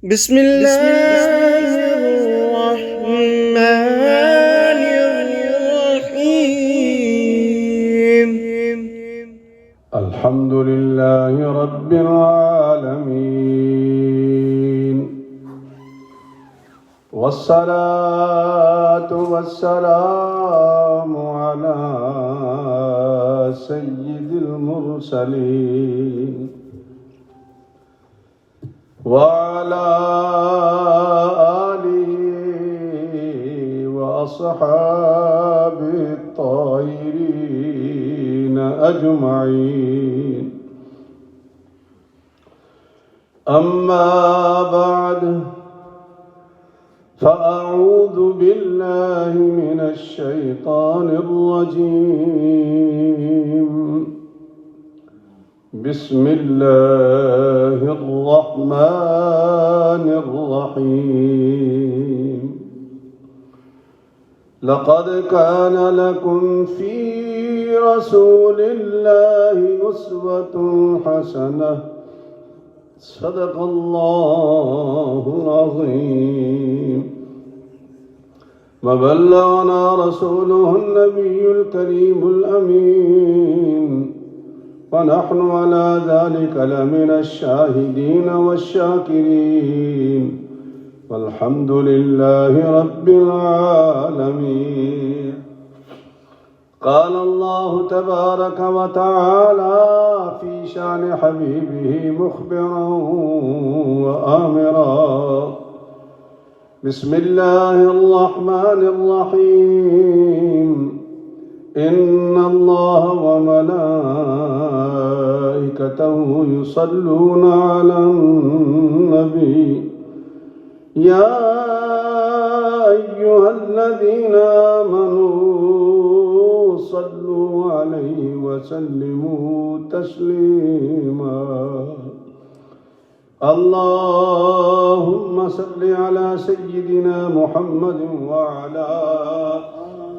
بسم الله الرحمن الرحيم. الحمد لله رب العالمين، والصلاة والسلام على سيد المرسلين وعلى آله وأصحابه الطاهرين أجمعين. أما بعد، فأعوذ بالله من الشيطان الرجيم. بسم الله الرحمن الرحيم. لقد كان لكم في رسول الله أسوة حسنة. صدق الله العظيم. وبلغنا رسوله النبي الكريم الأمين، ونحن على ذلك لمن الشاهدين والشاكرين، والحمد لله رب العالمين. قال الله تبارك وتعالى في شأن حبيبه مخبرا وآمرا. بسم الله الرحمن الرحيم. إن الله وملائكته يصلون على النبي يا أيها الذين آمنوا صلوا عليه وسلموا تسليما. اللهم صل على سيدنا محمد وعلى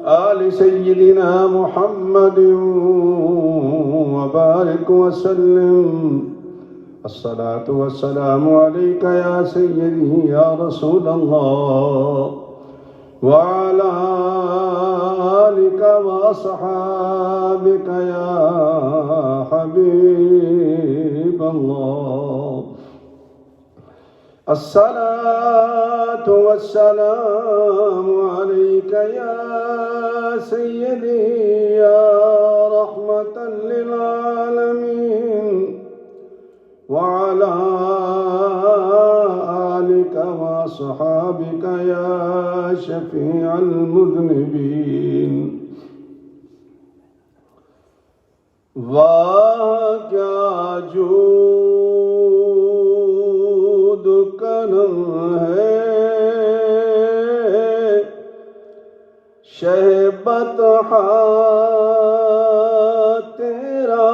آل سيدنا محمد وبارك وسلم. الصلاة والسلام عليك يا سيدي يا رسول الله، وعلى آلك وأصحابك يا حبيب الله. الصلاة والسلام عليك يا سيدي يا رحمة للعالمين، وعلى آلك وصحابك يا شفيع المذنبين. واہ کیا جود کرم ہے شہ بطحا تیرا،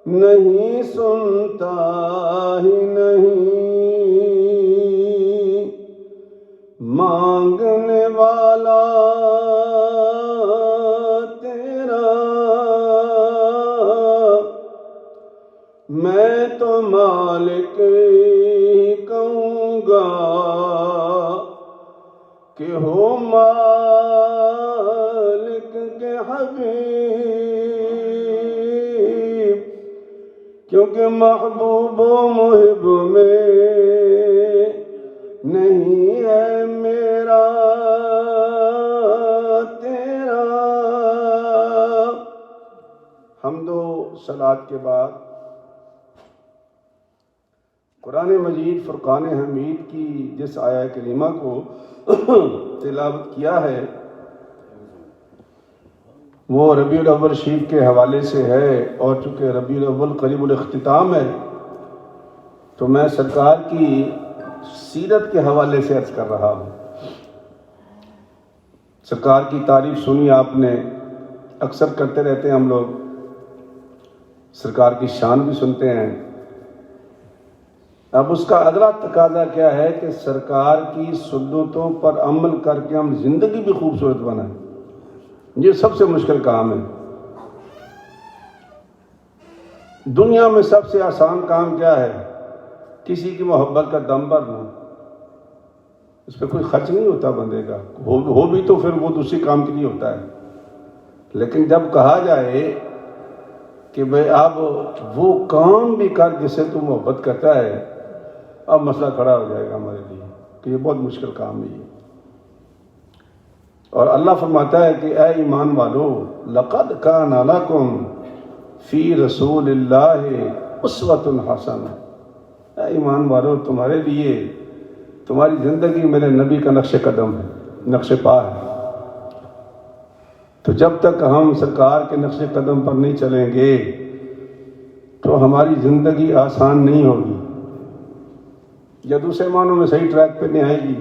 نہیں سنتا ہی نہیں مانگنے والا تیرا. میں تو مالک ہی کہوں گا کہ ہو مالک کے حبیب، کیونکہ محبوب و محب میں نہیں ہے میرا تیرا. حمد و صلات کے بعد قرآن مجید فرقان حمید کی جس آیہ کریمہ کو تلاوت کیا ہے وہ ربیع الاول شریف کے حوالے سے ہے، اور چونکہ ربیع الاول قریب الاختتام ہے تو میں سرکار کی سیرت کے حوالے سے عرض کر رہا ہوں. سرکار کی تعریف سنی آپ نے، اکثر کرتے رہتے ہیں ہم لوگ، سرکار کی شان بھی سنتے ہیں. اب اس کا اگلا تقاضا کیا ہے کہ سرکار کی سنتوں پر عمل کر کے ہم زندگی بھی خوبصورت بنائیں. یہ سب سے مشکل کام ہے. دنیا میں سب سے آسان کام کیا ہے؟ کسی کی محبت کا دم بھرنا. اس پہ کوئی خرچ نہیں ہوتا بندے کا، ہو بھی تو پھر وہ دوسری کام کے لیے ہوتا ہے. لیکن جب کہا جائے کہ بھئی اب وہ کام بھی کر جس سے تو محبت کرتا ہے، اب مسئلہ کھڑا ہو جائے گا ہمارے لیے کہ یہ بہت مشکل کام ہے. اور اللہ فرماتا ہے کہ اے ایمان والو، لقد کان لکم فی رسول اللہ اسوۃ حسنہ. اے ایمان والو، تمہارے لیے تمہاری زندگی میرے نبی کا نقش قدم ہے، نقش پا ہے. تو جب تک ہم سرکار کے نقش قدم پر نہیں چلیں گے تو ہماری زندگی آسان نہیں ہوگی، یا دوسرے معنوں میں صحیح ٹریک پہ نہیں آئے گی.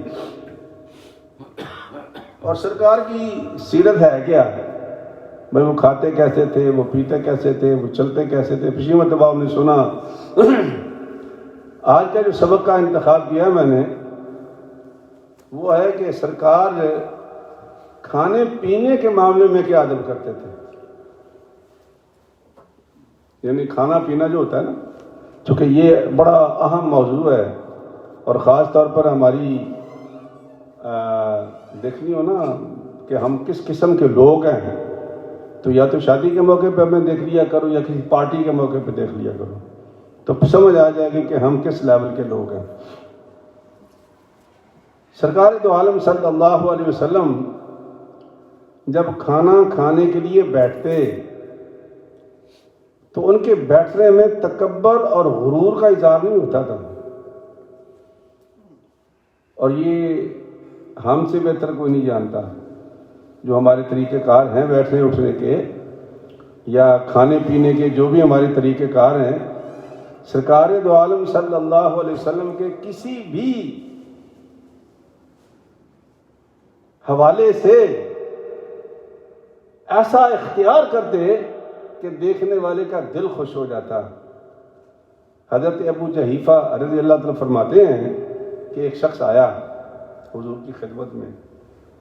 اور سرکار کی سیرت ہے کیا؟ بھائی وہ کھاتے کیسے تھے، وہ پیتے کیسے تھے، وہ چلتے کیسے تھے. پچھلی مرتبہ آپ نے سنا. آج کا جو سبق کا انتخاب کیا میں نے وہ ہے کہ سرکار کھانے پینے کے معاملے میں کیا ادب کرتے تھے. یعنی کھانا پینا جو ہوتا ہے نا، چونکہ یہ بڑا اہم موضوع ہے اور خاص طور پر ہماری دیکھنی ہو نا کہ ہم کس قسم کے لوگ ہیں، تو یا تو شادی کے موقع پہ ہمیں دیکھ لیا کرو یا کسی پارٹی کے موقع پہ دیکھ لیا کرو، تو سمجھ آ جائے گی کہ ہم کس لیول کے لوگ ہیں. سرکار دو عالم صلی اللہ علیہ وسلم جب کھانا کھانے کے لیے بیٹھتے تو ان کے بیٹھنے میں تکبر اور غرور کا اظہار نہیں ہوتا تھا. اور یہ ہم سے بہتر کوئی نہیں جانتا. جو ہمارے طریقہ کار ہیں بیٹھنے اٹھنے کے یا کھانے پینے کے، جو بھی ہمارے طریقہ کار ہیں، سرکار دو عالم صلی اللہ علیہ وسلم کے کسی بھی حوالے سے ایسا اختیار کرتے کہ دیکھنے والے کا دل خوش ہو جاتا. حضرت ابو جحیفہ رضی اللہ تعالیٰ فرماتے ہیں کہ ایک شخص آیا حضور کی خدمت میں،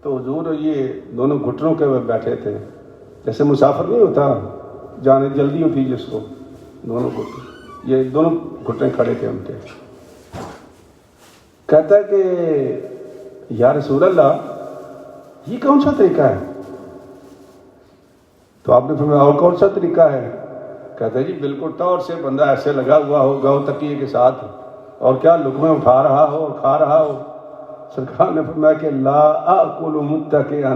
تو حضور یہ دونوں گھٹنوں کے بیٹھے تھے، جیسے مسافر نہیں ہوتا جانے جلدی ہوتی جس کو، دونوں گھٹنے، یہ دونوں گھٹنے کھڑے تھے ان کے. کہتا ہے کہ یا رسول اللہ، یہ کون سا طریقہ ہے؟ تو آپ نے فرمایا اور کون سا طریقہ ہے؟ کہتا ہے جی بالکل طور سے بندہ ایسے لگا ہوا ہوگا وہ تکیے کے ساتھ، اور کیا لقمے اٹھا رہا ہو اور کھا رہا ہو. سرکار نے فرمایا کہ لا آکل متکئا،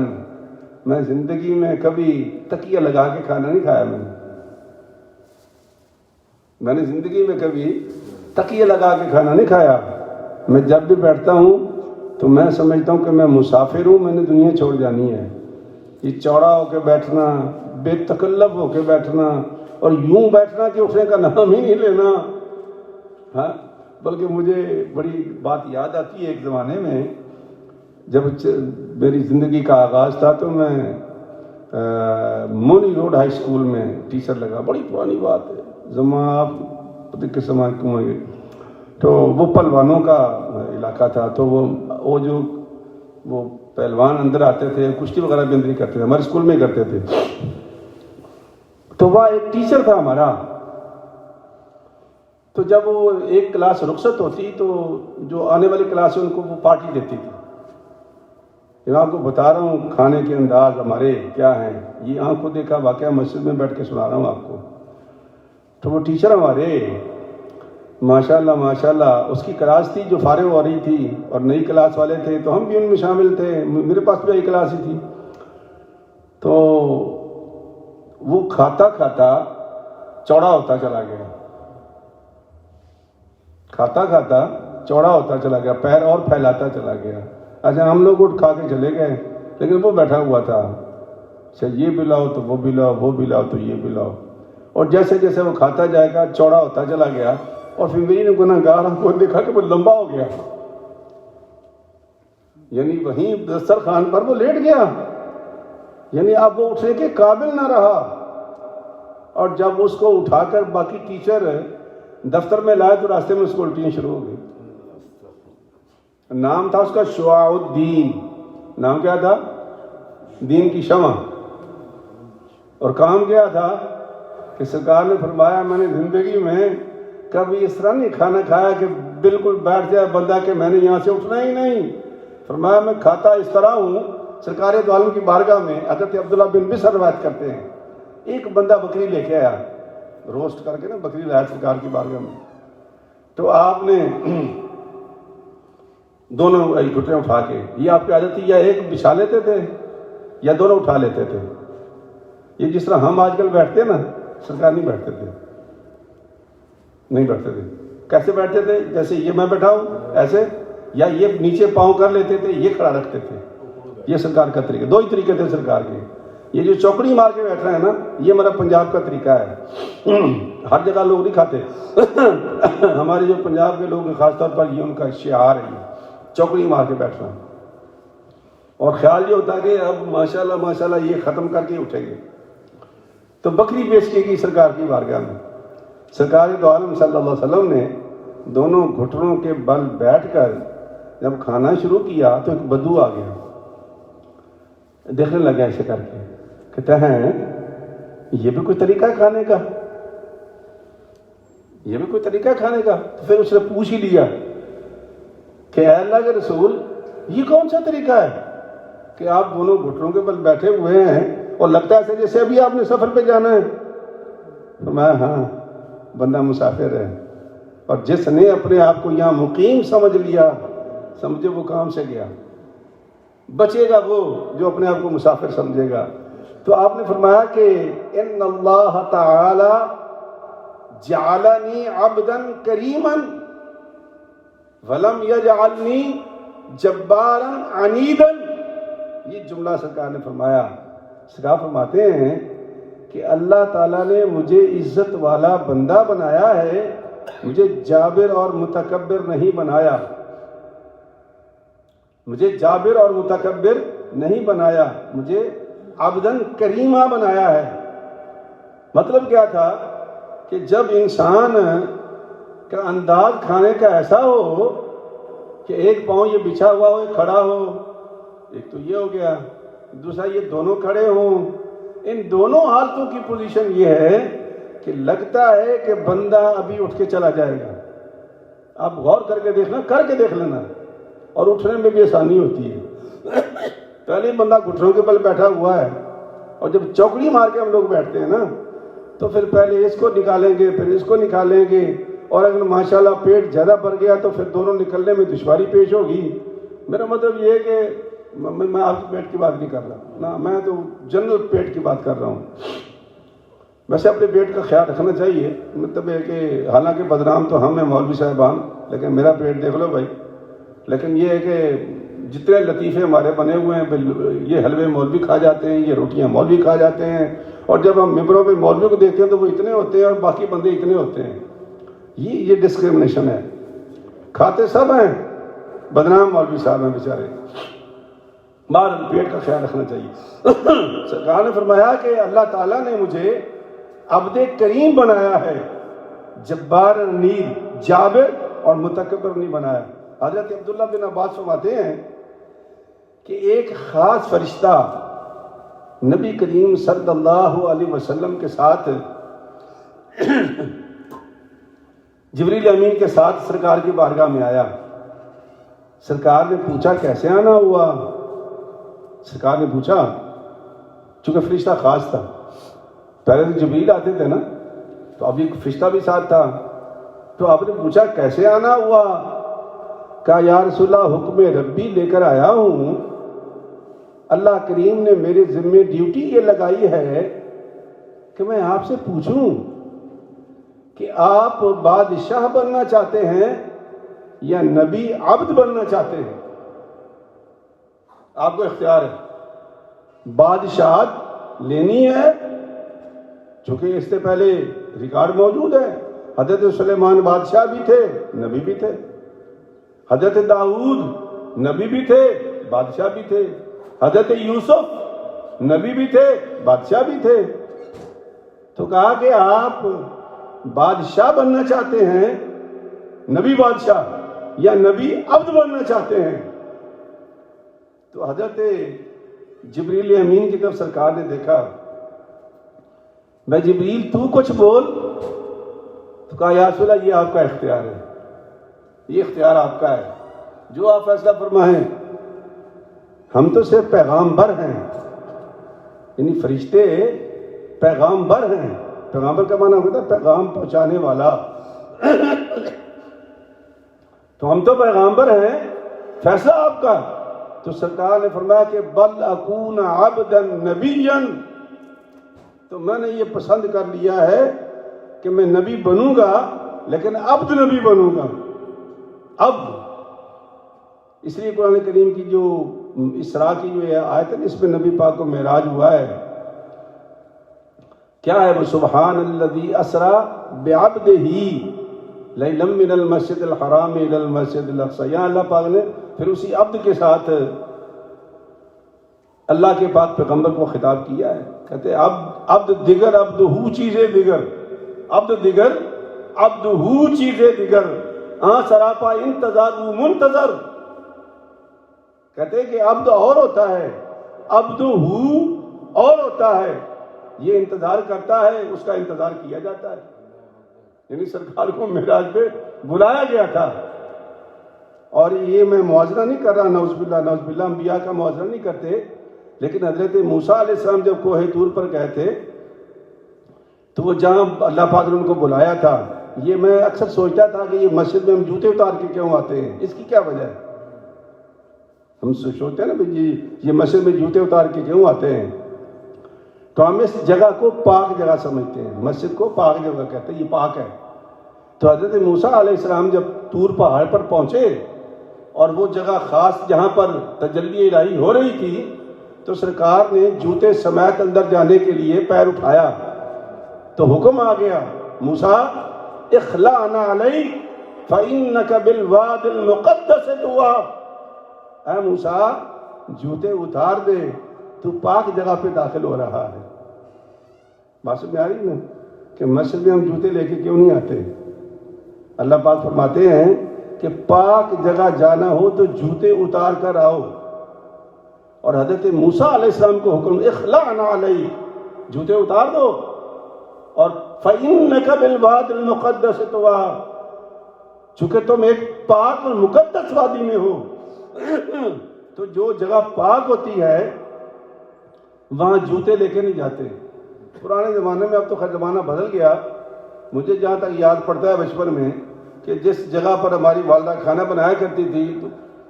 میں زندگی میں کبھی تکیہ لگا کے کھانا نہیں کھایا. میں نے زندگی میں کبھی تکیہ لگا کے کھانا نہیں کھایا. میں جب بھی بیٹھتا ہوں تو میں سمجھتا ہوں کہ میں مسافر ہوں، میں نے دنیا چھوڑ جانی ہے. یہ چوڑا ہو کے بیٹھنا، بے تکلف ہو کے بیٹھنا، اور یوں بیٹھنا کہ اٹھنے کا نام ہی نہیں لینا. ہاں، بلکہ مجھے بڑی بات یاد آتی ہے. ایک زمانے میں جب میری زندگی کا آغاز تھا تو میں مونی روڈ ہائی اسکول میں ٹیچر لگا. بڑی پرانی بات ہے، آپ پتہ کس زمانے کیوں ہوئے. تو وہ پہلوانوں کا علاقہ تھا، تو وہ پہلوان اندر آتے تھے، کشتی وغیرہ بھی اندر ہی کرتے تھے، ہمارے اسکول میں ہی کرتے تھے. تو وہاں ایک ٹیچر تھا ہمارا. تو جب وہ ایک کلاس رخصت ہوتی تو جو آنے والی کلاس ہے ان کو وہ پارٹی دیتی تھی. میں آپ کو بتا رہا ہوں کھانے کے انداز ہمارے کیا ہیں، یہ آنکھ کو دیکھا واقعہ مسجد میں بیٹھ کے سنا رہا ہوں آپ کو. تو وہ ٹیچر ہمارے ماشاءاللہ ماشاءاللہ، اس کی کلاس تھی جو فارغ ہو رہی تھی اور نئی کلاس والے تھے، تو ہم بھی ان میں شامل تھے، میرے پاس بھی ایک کلاس ہی تھی. تو وہ کھاتا کھاتا چوڑا ہوتا چلا گیا، کھاتا کھاتا چوڑا ہوتا چلا گیا، پیر اور پھیلاتا چلا گیا. اچھا ہم لوگ اٹھ کھا کے چلے گئے، لیکن وہ بیٹھا ہوا تھا. اچھا یہ بھی لاؤ تو وہ بھی لاؤ، وہ بھی لاؤ تو یہ بھی لاؤ. اور جیسے جیسے وہ کھاتا جائے گا چوڑا ہوتا چلا گیا. اور پھر میری نے گناہگار ہم کو دیکھا کہ وہ لمبا ہو گیا، یعنی وہیں دسترخوان پر وہ لیٹ گیا، یعنی اب وہ اٹھنے کے قابل نہ رہا. اور جب اس کو اٹھا کر باقی ٹیچر دفتر میں لائے تو راستے میں اس کو الٹیاں شروع ہو گئی. نام تھا اس کا شعاع الدین. نام کیا تھا؟ دین کی شمع. اور کام کیا تھا؟ کہ سرکار نے فرمایا میں نے زندگی میں کبھی اس طرح نہیں کھانا کھایا کہ بالکل بیٹھ جائے بندہ کہ میں نے یہاں سے اٹھنا ہی نہیں. فرمایا میں کھاتا اس طرح ہوں. سرکار دو عالم کی بارگاہ میں حضرت عبداللہ بن بسر روایت کرتے ہیں ایک بندہ بکری لے کے آیا, روسٹ کر کے نا بکری لایا سرکار کی بارگاہ میں. تو آپ نے دونوں گھٹنے اٹھا کے, یہ آپ کی عادت تھی, یا ایک بچھا لیتے تھے یا دونوں اٹھا لیتے تھے. یہ جس طرح ہم آج کل بیٹھتے ہیں نا, سرکار نہیں بیٹھتے تھے, نہیں بیٹھتے تھے. کیسے بیٹھتے تھے؟ جیسے یہ میں بیٹھا ہوں ایسے, یا یہ نیچے پاؤں کر لیتے تھے, یہ کھڑا رکھتے تھے. یہ سرکار کا طریقہ, دو ہی طریقے تھے سرکار کے. یہ جو چوکڑی مار کے بیٹھ رہے ہیں نا, یہ میرا پنجاب کا طریقہ ہے. ہر جگہ لوگ نہیں کھاتے. ہمارے جو پنجاب کے لوگ خاص طور پر یہ ان کا شعار ہے, یہ چوکڑی مار کے بیٹھنا. اور خیال یہ ہوتا ہے کہ اب ماشاءاللہ ماشاءاللہ یہ ختم کر کے اٹھیں گے. تو بکری پیش کی گئی سرکار کی بارگاہ میں. سرکار دو عالم صلی اللہ علیہ وسلم نے دونوں گھٹنوں کے بل بیٹھ کر جب کھانا شروع کیا تو ایک بدو آ گیا. دیکھنے لگا ایسے کر کے, کہتے ہیں یہ بھی کوئی طریقہ ہے کھانے کا, یہ بھی کوئی طریقہ ہے کھانے کا. تو پھر اس نے پوچھ ہی لیا کہ اے اللہ کے رسول, یہ کون سا طریقہ ہے کہ آپ دونوں گھٹنوں کے بل بیٹھے ہوئے ہیں اور لگتا ہے ایسے جیسے ابھی آپ نے سفر پہ جانا ہے. تو میں ہاں بندہ مسافر ہے, اور جس نے اپنے آپ کو یہاں مقیم سمجھ لیا سمجھے وہ کام سے گیا. بچے گا وہ جو اپنے آپ کو مسافر سمجھے گا. تو آپ نے فرمایا کہ ان اللہ تعالی جعلنی عبدا کریما ولم یجعلنی جبارا عنیدا. یہ جملہ سرکار نے فرمایا. سرکار فرماتے ہیں کہ اللہ تعالیٰ نے مجھے عزت والا بندہ بنایا ہے, مجھے جابر اور متکبر نہیں بنایا. مجھے جابر اور متکبر نہیں بنایا, مجھے عبدن کریمہ بنایا ہے. مطلب کیا تھا کہ جب انسان کا انداز کھانے کا ایسا ہو کہ ایک پاؤں یہ بچھا ہوا ہو, ایک کھڑا ہو, ایک تو یہ ہو گیا, دوسرا یہ دونوں کھڑے ہوں, ان دونوں حالتوں کی پوزیشن یہ ہے کہ لگتا ہے کہ بندہ ابھی اٹھ کے چلا جائے گا. آپ غور کر کے دیکھنا, کر کے دیکھ لینا, اور اٹھنے میں بھی آسانی ہوتی ہے. پہلے بندہ گھٹنوں کے بل بیٹھا ہوا ہے, اور جب چوکڑی مار کے ہم لوگ بیٹھتے ہیں نا تو پھر پہلے اس کو نکالیں گے پھر اس کو نکالیں گے, اور اگر ماشاءاللہ پیٹ زیادہ بڑھ گیا تو پھر دونوں نکلنے میں دشواری پیش ہوگی. میرا مطلب یہ ہے کہ میں آپ کے پیٹ کی بات نہیں کر رہا نا, میں تو جنرل پیٹ کی بات کر رہا ہوں. ویسے اپنے پیٹ کا خیال رکھنا چاہیے. مطلب ہے کہ حالانکہ بدنام تو ہم ہیں مولوی صاحبان, لیکن میرا پیٹ دیکھ لو بھائی. لیکن یہ ہے کہ جتنے لطیفے ہمارے بنے ہوئے ہیں, یہ حلوے مولوی کھا جاتے ہیں, یہ روٹیاں مولوی کھا جاتے ہیں, اور جب ہم ممبروں پہ مولوی کو دیکھتے ہیں تو وہ اتنے ہوتے ہیں اور باقی بندے اتنے ہوتے ہیں. یہ ڈسکرمنیشن ہے. کھاتے سب ہیں, بدنام مولوی صاحب ہیں بیچارے. بہرحال پیٹ کا خیال رکھنا چاہیے. سرکار نے فرمایا کہ اللہ تعالیٰ نے مجھے عبد کریم بنایا ہے, جبار عنید, جابر اور متکبر نہیں بنایا. حضرت عبداللہ بن عباس فرماتے ہیں کہ ایک خاص فرشتہ نبی کریم صلی اللہ علیہ وسلم کے ساتھ جبریل امین کے ساتھ سرکار کی بارگاہ میں آیا. سرکار نے پوچھا کیسے آنا ہوا. سرکار نے پوچھا, چونکہ فرشتہ خاص تھا, پہلے تو جبریل آتے تھے نا, تو ابھی فرشتہ بھی ساتھ تھا. تو آپ نے پوچھا کیسے آنا ہوا. کہا یا رسول اللہ حکم ربی لے کر آیا ہوں, اللہ کریم نے میرے ذمے ڈیوٹی یہ لگائی ہے کہ میں آپ سے پوچھوں کہ آپ بادشاہ بننا چاہتے ہیں یا نبی عبد بننا چاہتے ہیں. آپ کو اختیار ہے, بادشاہت لینی ہے, چونکہ اس سے پہلے ریکارڈ موجود ہے. حضرت سلیمان بادشاہ بھی تھے, نبی بھی تھے. حضرت داؤد نبی بھی تھے, بادشاہ بھی تھے. حضرت یوسف نبی بھی تھے, بادشاہ بھی تھے. تو کہا کہ آپ بادشاہ بننا چاہتے ہیں, نبی بادشاہ, یا نبی عبد بننا چاہتے ہیں. تو حضرت جبریل امین کی طرف سرکار نے دیکھا میں جبریل تو کچھ بول، تو کہا یا رسول اللہ یہ آپ کا اختیار ہے، یہ اختیار آپ کا ہے، جو آپ فیصلہ فرمائیں، ہم تو صرف پیغامبر ہیں، یعنی فرشتے پیغامبر ہیں، پیغامبر کا معنی ہوتا ہے پیغام پہنچانے والا، تو ہم تو پیغامبر ہیں، فیصلہ آپ کا۔ تو سرکار نے فرمایا کہ بل اکون عبدا نبیا، تو میں نے یہ پسند کر لیا ہے کہ میں نبی بنوں گا، لیکن عبد نبی بنوں گا، عبد۔ اس لیے قرآن کریم کی جو اسراء کی جو آیت ہے اس میں نبی پاک کو معراج ہوا ہے، کیا ہے وہ؟ سبحان الذی اسری بعبدہ لیلا من المسجد الحرام الی المسجد الاقصی۔ یہاں اللہ پاک نے پھر اسی عبد کے ساتھ اللہ کے پاک پیغمبر کو خطاب کیا ہے، کہتے ہیں عبد دیگر عبد ہو چیزیں دیگر، عبد دیگر عبد ہو چیزیں دیگر، سراپا انتظار و منتظر۔ کہتے ہیں کہ عبد اور ہوتا ہے، عبد ہو اور ہوتا ہے، یہ انتظار کرتا ہے، اس کا انتظار کیا جاتا ہے۔ یعنی سرکار کو معراج پہ بلایا گیا تھا، اور یہ میں موازنہ نہیں کر رہا، نعوذ باللہ انبیاء کا موازنہ نہیں کرتے، لیکن حضرت موسیٰ علیہ السلام جب کوہ طور پر گئے تھے تو وہ جہاں اللہ پاک نے ان کو بلایا تھا، یہ میں اکثر سوچتا تھا کہ یہ مسجد میں ہم جوتے اتار کے کیوں آتے ہیں، اس کی کیا وجہ ہے؟ ہم سوچتے ہیں نا بھائی یہ مسجد میں جوتے اتار کے کیوں آتے ہیں، تو ہم اس جگہ کو پاک جگہ سمجھتے ہیں، مسجد کو پاک جگہ کہتے ہیں، یہ پاک ہے۔ تو حضرت موسیٰ علیہ السلام جب طور پہاڑ پر پہنچے اور وہ جگہ خاص جہاں پر تجلی الہی ہو رہی تھی، تو سرکار نے جوتے سمیت اندر جانے کے لیے پیر اٹھایا تو حکم آ گیا، موسیٰ اخلع نعلیک فإنک بالواد المقدس طویٰ، اے موسیٰ جوتے اتار دے، تو پاک جگہ پہ داخل ہو رہا ہے۔ بات سمجھ آ رہی نا کہ مسجد میں ہم جوتے لے کے کیوں نہیں آتے؟ اللہ پاک فرماتے ہیں کہ پاک جگہ جانا ہو تو جوتے اتار کر آؤ، اور حضرت موسیٰ علیہ السلام کو حکم اخلع نعلیک، جوتے اتار دو، اور فإنک بالواد المقدس طویٰ، چونکہ تم ایک پاک اور مقدس وادی میں ہو، تو جو جگہ پاک ہوتی ہے وہاں جوتے لے کے نہیں جاتے۔ پرانے زمانے میں، اب تو خیر زمانہ بدل گیا، مجھے جہاں تک یاد پڑتا ہے بچپن میں کہ جس جگہ پر ہماری والدہ کھانا بنایا کرتی تھی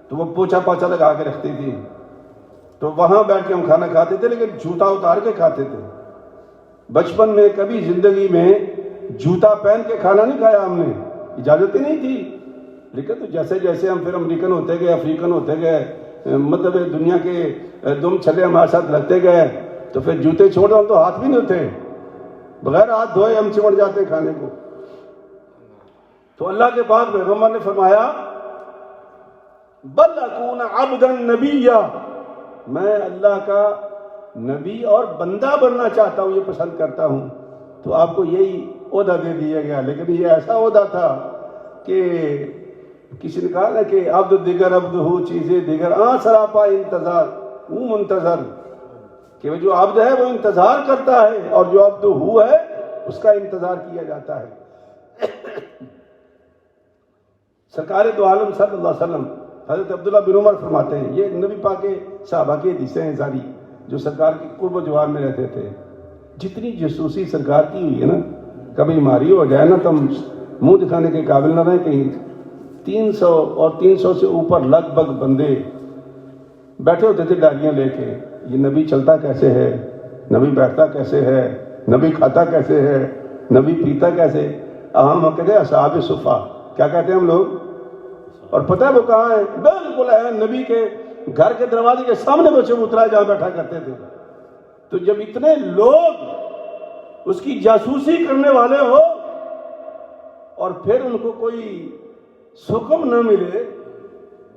تو وہ پوچھا پاچھا لگا کے رکھتی تھی، تو وہاں بیٹھ کے ہم کھانا کھاتے تھے، لیکن جوتا اتار کے کھاتے تھے۔ بچپن میں کبھی زندگی میں جوتا پہن کے کھانا نہیں کھایا ہم نے، اجازت ہی نہیں تھی۔ لیکن تو جیسے جیسے ہم پھر امریکن ہوتے گئے، افریقن ہوتے گئے، مطلب دنیا کے دم چھلے ہمارے ساتھ لگتے گئے، تو پھر جوتے چھوڑ ہم تو ہاتھ بھی نہیں دھوتے، بغیر ہاتھ دھوئے ہم چمٹ جاتے کھانے کو۔ تو اللہ کے پاک پیغمبر نے فرمایا بل اکون عبدا نبیا، میں اللہ کا نبی اور بندہ بننا چاہتا ہوں، یہ پسند کرتا ہوں۔ تو آپ کو یہی عہدہ دے دیا گیا، لیکن یہ ایسا عہدہ تھا کہ کسی نے کہا نا کہ عبد دیگر عبد ہو چیزیں دیگر، سراپا انتظار وہ منتظر، کہ وہ جو عبد ہے وہ انتظار کرتا ہے، اور جو عبد ہو ہے اس کا انتظار کیا جاتا ہے۔ سرکار دو عالم صلی اللہ علیہ وسلم حضرت عبداللہ بن عمر فرماتے ہیں، یہ نبی پاک کے صحابہ کی حدیثیں ہیں ساری، جو سرکار کی قرب و جوار میں رہتے تھے۔ جتنی جاسوسی سرکار کی ہوئی ہے نا، کبھی بیماری ہو جائے نا تو ہم منہ دکھانے کے قابل نہ رہیں، کہیں 300 اور 300 سے اوپر لگ بھگ بندے بیٹھے ہوتے تھے ڈائریاں لے کے، یہ نبی چلتا کیسے ہے، نبی بیٹھتا کیسے ہے، نبی کھاتا کیسے ہے، نبی پیتا کیسے۔ ہم کہتے ہیں اصحاب صفا، کیا کہتے ہیں ہم لوگ؟ اور پتہ ہے وہ کہاں ہے؟ بالکل ہے نبی کے گھر کے دروازے کے سامنے وہ چبوترا جہاں بیٹھا کرتے تھے۔ تو جب اتنے لوگ اس کی جاسوسی کرنے والے ہو اور پھر ان کو کوئی حکم نہ ملے،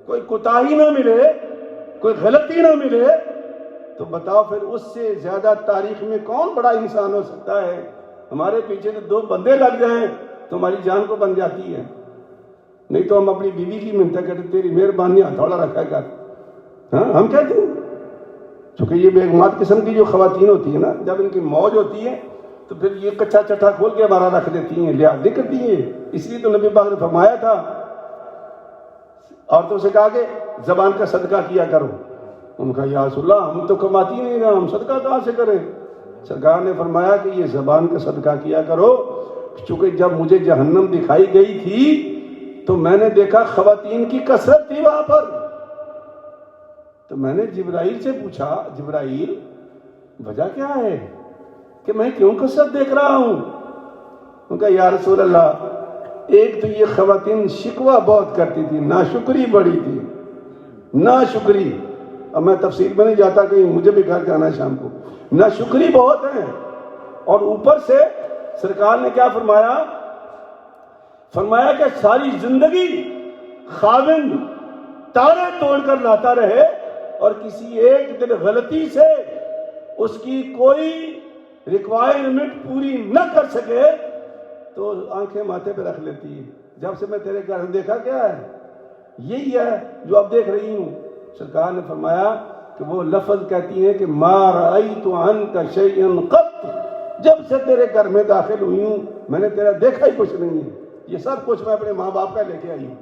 کوئی کوتاہی نہ ملے، کوئی غلطی نہ ملے، تو بتاؤ پھر اس سے زیادہ تاریخ میں کون بڑا انسان ہو سکتا ہے؟ ہمارے پیچھے تو 2 بندے لگ جائیں تو ہماری جان کو بن جاتی ہے، نہیں تو ہم اپنی بیوی کی منتیں کرتے تیری مہربانی ہتھوڑا رکھا کر، ہاں ہم کہتے ہیں، چونکہ یہ بے اعتماد قسم کی جو خواتین ہوتی ہیں نا، جب ان کی موج ہوتی ہے تو پھر یہ کچا چٹا کھول کے ہمارا رکھ دیتی ہیں، لحاظ نہیں کرتی ہیں. اس لیے تو نبی پاک نے فرمایا تھا عورتوں سے کہا کہ زبان کا صدقہ کیا کرو. ان کا یا رسول اللہ ہم تو کماتی نہیں نا، ہم صدقہ کہاں سے کریں؟ سرکار نے فرمایا کہ یہ زبان کا صدقہ کیا کرو، چونکہ جب مجھے جہنم دکھائی گئی تھی تو میں نے دیکھا خواتین کی کثرت تھی وہاں پر. تو میں نے جبرائیل سے پوچھا، جبرائیل وجہ کیا ہے کہ میں کیوں کثرت دیکھ رہا ہوں؟ ان کا یا رسول اللہ ایک تو یہ خواتین شکوہ بہت کرتی تھی، ناشکری بڑی تھی، ناشکری. اب میں تفصیل میں نہیں جاتا، کہ مجھے بھی گھر جانا ہے شام کو. ناشکری بہت ہے، اور اوپر سے سرکار نے کیا فرمایا؟ فرمایا کہ ساری زندگی خاوند تارے توڑ کر لاتا رہے اور کسی ایک دن غلطی سے اس کی کوئی ریکوائرمنٹ پوری نہ کر سکے تو آنکھیں ماتھے پہ رکھ لیتی ہے. جب سے میں تیرے گھر دیکھا کیا ہے؟ یہی ہے جو اب دیکھ رہی ہوں. سرکار نے فرمایا کہ وہ لفظ کہتی ہیں کہ ما رأیت عنک شیئا قط، جب سے تیرے گھر میں داخل ہوئی ہوں میں نے تیرا دیکھا ہی کچھ نہیں ہے. یہ سب کچھ میں اپنے ماں باپ کا لے کے آئی ہوں.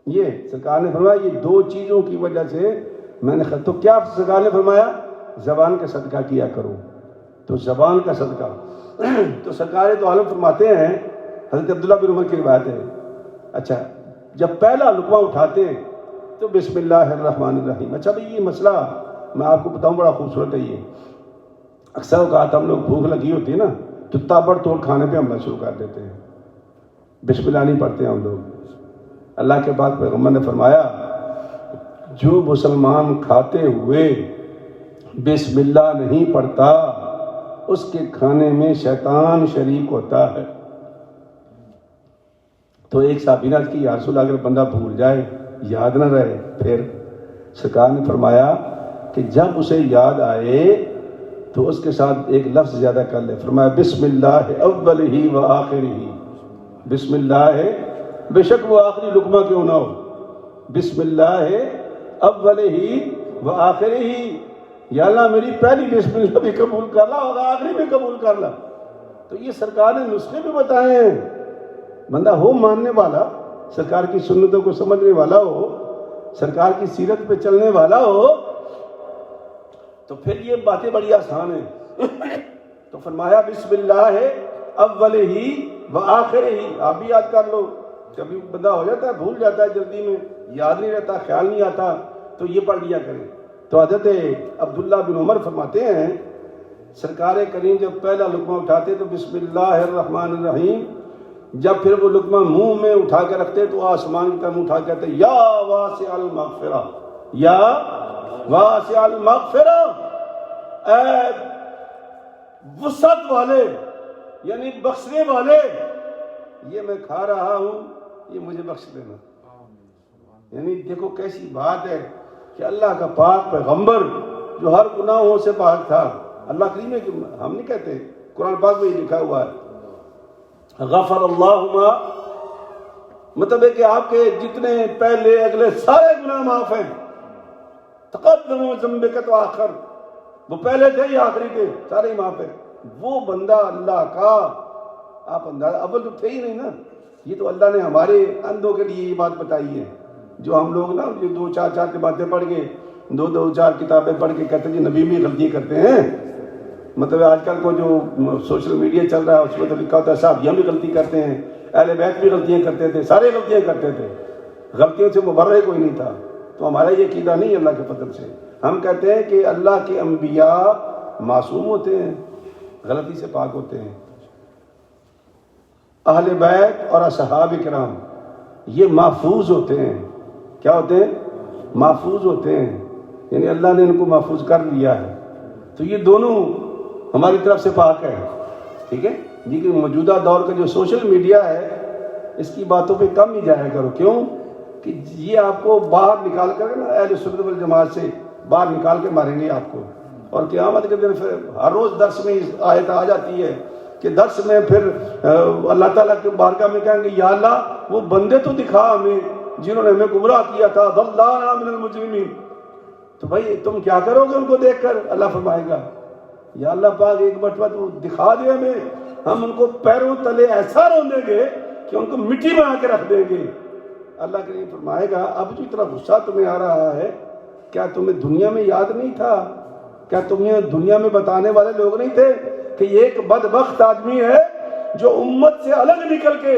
یہ سرکار نے فرمایا یہ دو چیزوں کی وجہ سے میں نے تو کیا سرکار نے فرمایا؟ زبان کا صدقہ کیا کرو. تو زبان کا صدقہ تو سرکار تو عالم فرماتے ہیں، حضرت عبداللہ بن عمر کی روایت ہے، اچھا جب پہلا لقمہ اٹھاتے تو بسم اللہ الرحمن الرحیم. اچھا بھئی یہ مسئلہ میں آپ کو بتاؤں بڑا خوبصورت ہے. یہ اکثر اوقات ہم لوگ بھوک لگی ہوتی ہے نا تو تابڑ توڑ کھانے پہ حملہ شروع کر دیتے ہیں، بسم اللہ نہیں پڑھتے ہیں ہم لوگ. اللہ کے بعد پیغمبر نے فرمایا جو مسلمان کھاتے ہوئے بسم اللہ نہیں پڑھتا اس کے کھانے میں شیطان شریک ہوتا ہے. تو ایک صحابی نے کی یا رسول اللہ اگر بندہ بھول جائے، یاد نہ رہے، پھر سرکار نے فرمایا کہ جب اسے یاد آئے تو اس کے ساتھ ایک لفظ زیادہ کر لے. فرمایا بسم اللہ اولہ و آخرہ. بسم اللہ بے شک وہ آخری لقمہ کیوں نہ ہو، بسم اللہ اولہ و آخرہ. یا اللہ میری پہلی بسم اللہ بھی قبول کر لا اور آخری بھی قبول کر لا. تو یہ سرکار نے نسخے بھی بتائے ہیں. بندہ ہو ماننے والا، سرکار کی سنتوں کو سمجھنے والا ہو، سرکار کی سیرت پہ چلنے والا ہو، تو پھر یہ باتیں بڑی آسان ہیں. تو فرمایا بسم اللہ اولہ و آخرہ. آپ بھی یاد کر لو. کبھی بندہ ہو جاتا ہے، بھول جاتا ہے جلدی میں، یاد نہیں رہتا، خیال نہیں آتا، تو یہ پڑھ لیا کریں. تو حضرت عبداللہ بن عمر فرماتے ہیں سرکار کریم جب پہلا لقمہ اٹھاتے تو بسم اللہ الرحمن الرحیم، جب پھر وہ لقمہ منہ میں اٹھا کے رکھتے تو آسمان کی طرف اٹھا کے کہتے یا واسع المغفرہ، یا واسع المغفرہ، اے وسعت والے یعنی بخشنے والے، یہ میں کھا رہا ہوں، یہ مجھے بخش دینا. یعنی دیکھو کیسی بات ہے کہ اللہ کا پاک پیغمبر جو ہر گناہوں سے پاک تھا، اللہ کریم ہے کہ ہم نہیں کہتے، قرآن پاک میں یہ لکھا ہوا ہے غفر اللہ ما، مطلب ہے کہ آپ کے جتنے پہلے اگلے سارے گناہ معاف ہیں. تقدم ذنبک تو آخر، وہ پہلے تھے یا آخری تھے، سارے ہی معاف ہیں. وہ بندہ اللہ کا، آپ اندازہ اول تو تھے ہی نہیں نا. یہ تو اللہ نے ہمارے اندھوں کے لیے یہ بات بتائی ہے، جو ہم لوگ نا جو دو چار کی باتیں پڑھ کے، دو چار کتابیں پڑھ کے کہتے ہیں جی نبی بھی غلطی کرتے ہیں. مطلب آج کل کو جو سوشل میڈیا چل رہا ہے اس میں تو لکھا ہوتا ہے صحابیاں بھی غلطی کرتے ہیں، اہل بیت بھی غلطیاں کرتے تھے، سارے غلطیاں کرتے تھے، غلطیوں سے مبرئ کوئی نہیں تھا. تو ہمارا یہ عقیدہ نہیں ہے اللہ کے فضل سے. ہم کہتے ہیں کہ اللہ کے انبیاء معصوم ہوتے ہیں، غلطی سے پاک ہوتے ہیں. اہل بیت اور اصحاب کرام یہ محفوظ ہوتے ہیں. کیا ہوتے ہیں؟ محفوظ ہوتے ہیں، یعنی اللہ نے ان کو محفوظ کر لیا ہے. تو یہ دونوں ہماری طرف سے پاک ہے. ٹھیک ہے جی. کہ موجودہ دور کا جو سوشل میڈیا ہے اس کی باتوں پہ کم ہی جایا کرو. کیوں کہ یہ آپ کو باہر نکال کر نا اہل سنت والجماعت سے باہر نکال کے ماریں گے آپ کو. اور قیامت کے دن پھر ہر روز درس میں آیت آ جاتی ہے کہ درس میں پھر اللہ تعالیٰ کے بارگاہ میں کہیں گے یا اللہ وہ بندے تو دکھا ہمیں جنہوں نے ہمیں گمراہ کیا تھا، ضلانا من المجرمین. تو بھائی تم کیا کرو گے ان کو دیکھ کر؟ اللہ فرمائے گا یا اللہ پاک ایک مرتبہ تو دکھا دے ہمیں، ہم ان کو پیروں تلے ایسا روندیں گے کہ ان کو مٹی میں آ کے رکھ دیں گے۔ اللہ کریم فرمائے گا اب جو اتنا غصہ تمہیں آ رہا ہے، کیا تمہیں دنیا میں یاد نہیں تھا؟ کیا تمہیں دنیا میں بتانے والے لوگ نہیں تھے کہ یہ ایک بدبخت آدمی ہے جو امت سے الگ نکل کے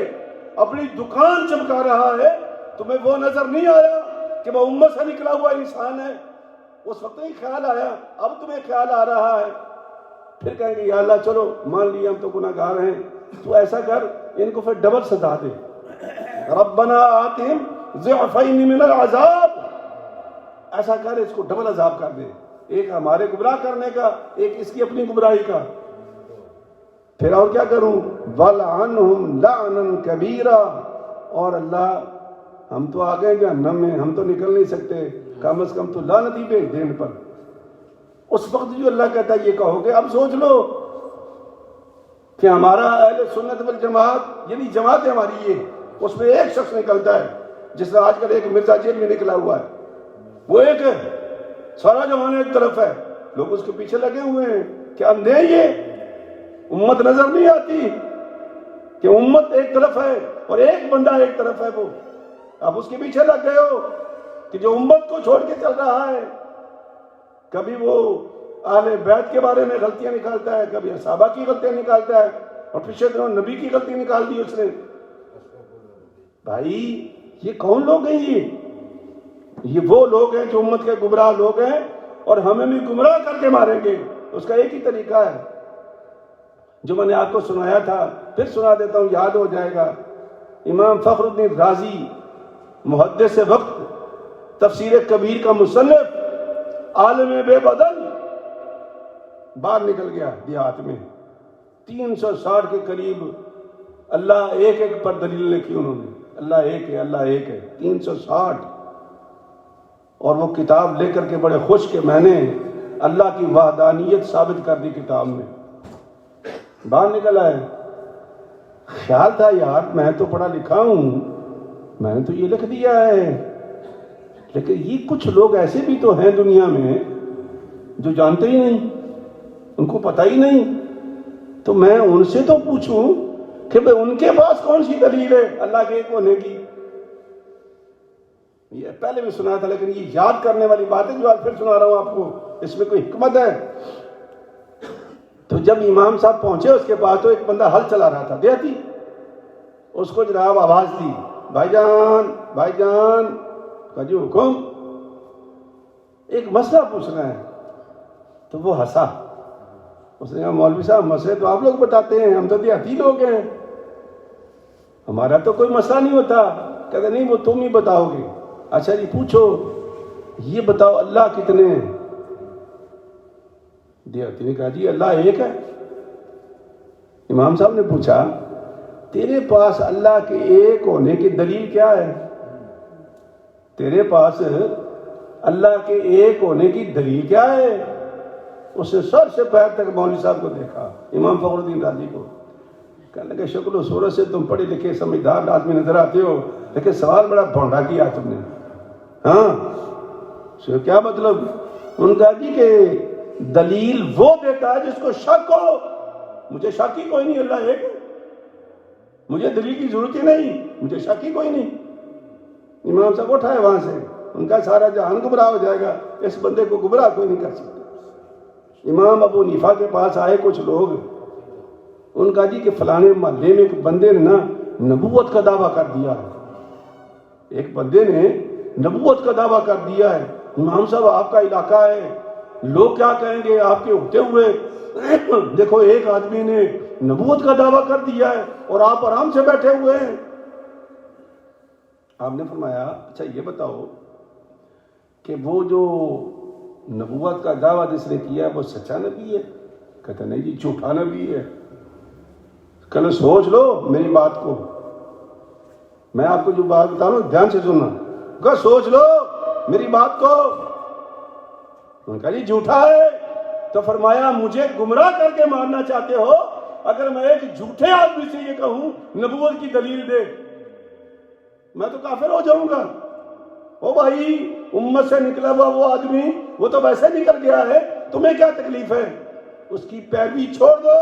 اپنی دکان چمکا رہا ہے؟ تمہیں وہ نظر نہیں آیا کہ وہ امت سے نکلا ہوا انسان ہے؟ اس وقت نہیں خیال آیا، اب تمہیں خیال آ رہا ہے۔ پھر کہیں گے یا اللہ چلو مان لیا ہم تو گناہ گار ہیں، تو ایسا کر ان کو پھر ڈبل سزا دے، ربنا آتہم ضعفین من العذاب، ایسا کر اس کو ڈبل عذاب کر دے، ایک ہمارے گمراہ کرنے کا، ایک اس کی اپنی گمراہی کا۔ پھر اور کیا کروں؟ وَلْعَنْهُمْ لَعْنًا كَبِيرًا، اور اللہ ہم تو آ گئے جہنم میں، ہم تو نکل نہیں سکتے، کم از کم تو لعنت ہی بھیج دے ان پر۔ اس وقت جو اللہ کہتا ہے یہ کہو گے، اب سوچ لو کہ ہمارا اہل سنت والجماعت یعنی جماعت ہے ہماری، یہ اس میں ایک شخص نکلتا ہے، جس طرح آج کل ایک مرزا جیل میں نکلا ہوا ہے، وہ ایک ہے، سارا جہان ایک طرف ہے، لوگ اس کے پیچھے لگے ہوئے ہیں کہ اندھے یہ امت نظر نہیں آتی کہ امت ایک طرف ہے اور ایک بندہ ایک طرف ہے، وہ اب اس کے پیچھے لگ گئے ہو کہ جو امت کو چھوڑ کے چل رہا ہے، کبھی وہ اہل بیت کے بارے میں غلطیاں نکالتا ہے، کبھی صحابہ کی غلطیاں نکالتا ہے، اور پچھلے دنوں نبی کی غلطی نکال دی اس نے۔ بھائی یہ کون لوگ ہیں؟ یہ وہ لوگ ہیں جو امت کے گمراہ لوگ ہیں، اور ہمیں بھی گمراہ کر کے ماریں گے۔ اس کا ایک ہی طریقہ ہے جو میں نے آپ کو سنایا تھا، پھر سنا دیتا ہوں، یاد ہو جائے گا۔ امام فخر الدین رازی محدث وقت، تفسیر کبیر کا مصنف، عالم بے بدل، باہر نکل گیا دیہات میں، 360 کے قریب اللہ ایک ایک پر دلیل لکھی انہوں نے، اللہ ایک ہے، اللہ ایک ہے، 360، اور وہ کتاب لے کر کے بڑے خوش کہ میں نے اللہ کی وحدانیت ثابت کر دی کتاب میں، باہر نکل آئے۔ خیال تھا یار میں تو پڑھا لکھا ہوں، میں نے تو یہ لکھ دیا ہے، لیکن یہ کچھ لوگ ایسے بھی تو ہیں دنیا میں جو جانتے ہی نہیں، ان کو پتہ ہی نہیں، تو میں ان سے تو پوچھوں کہ بھئی ان کے پاس کون سی دلیل ہے اللہ کے ایک ہونے کی؟ یہ پہلے بھی سنا تھا، لیکن یہ یاد کرنے والی بات ہے جو آج پھر سنا رہا ہوں آپ کو، اس میں کوئی حکمت ہے۔ تو جب امام صاحب پہنچے اس کے پاس، تو ایک بندہ ہل چلا رہا تھا دیہاتی، اس کو جناب آواز دی، بھائی جان بھائی جان، کہا جی حکم، ایک مسئلہ پوچھنا ہے۔ تو وہ ہنسا، اس نے کہا مولوی صاحب مسئلے تو آپ لوگ بتاتے ہیں، ہم تو دیہاتی لوگ ہیں، ہمارا تو کوئی مسئلہ نہیں ہوتا۔ کہتے نہیں وہ تم ہی بتاؤ گے۔ اچھا جی پوچھو، یہ بتاؤ اللہ کتنے ہیں؟ دیہاتی نے کہا جی اللہ ایک ہے۔ امام صاحب نے پوچھا تیرے پاس اللہ کے ایک ہونے کی دلیل کیا ہے؟ تیرے پاس اللہ کے ایک ہونے کی دلیل کیا ہے؟ اس نے سر سے پیر تک مولوی صاحب کو دیکھا، امام فخر الدین رازی کو، کہنے لگے شکل و صورت سے تم پڑھے لکھے سمجھدار آدمی نظر آتے ہو، لیکن سوال بڑا بھونڈا کیا تم نے۔ ہاں کیا مطلب؟ ان کا جی کہ دلیل وہ دیتا ہے جس کو شک ہو، مجھے شک ہی کوئی نہیں، اللہ ایک ہے، مجھے دلیل کی ضرورت ہی نہیں، مجھے شک ہی کوئی نہیں۔ امام صاحب اٹھائے وہاں سے، ان کا سارا جہان گمراہ ہو جائے گا، اس بندے کو گمراہ کوئی نہیں کر سکتا۔ امام ابو حنیفہ کے پاس آئے کچھ لوگ، ان کا جی کہ فلانے محلے میں ایک بندے نے نا نبوت کا دعویٰ کر دیا ہے، ایک بندے نے نبوت کا دعویٰ کر دیا ہے، امام صاحب آپ کا علاقہ ہے، لوگ کیا کہیں گے آپ کے ہوتے ہوئے، دیکھو ایک آدمی نے نبوت کا دعویٰ کر دیا ہے اور آپ آرام سے بیٹھے ہوئے ہیں۔ آپ نے فرمایا اچھا یہ بتاؤ کہ وہ جو نبوت کا دعویٰ جس نے کیا ہے وہ سچا نبی ہے؟ کہتا نہیں جی جھوٹا نبی ہے۔ کل سوچ لو میری بات کو، میں آپ کو جو بات بتا رہا ہوں دھیان سے سننا، کہ سوچ لو میری بات کو۔ انہوں نے کہا جی جھوٹا ہے۔ تو فرمایا مجھے گمراہ کر کے مارنا چاہتے ہو؟ اگر میں ایک جھوٹے آدمی سے یہ کہوں نبوت کی دلیل دے، میں تو کافر ہو جاؤں گا۔ او بھائی امت سے نکلا ہوا وہ آدمی وہ تو ویسے نکل گیا ہے، تمہیں کیا تکلیف ہے؟ اس کی پیروی چھوڑ دو،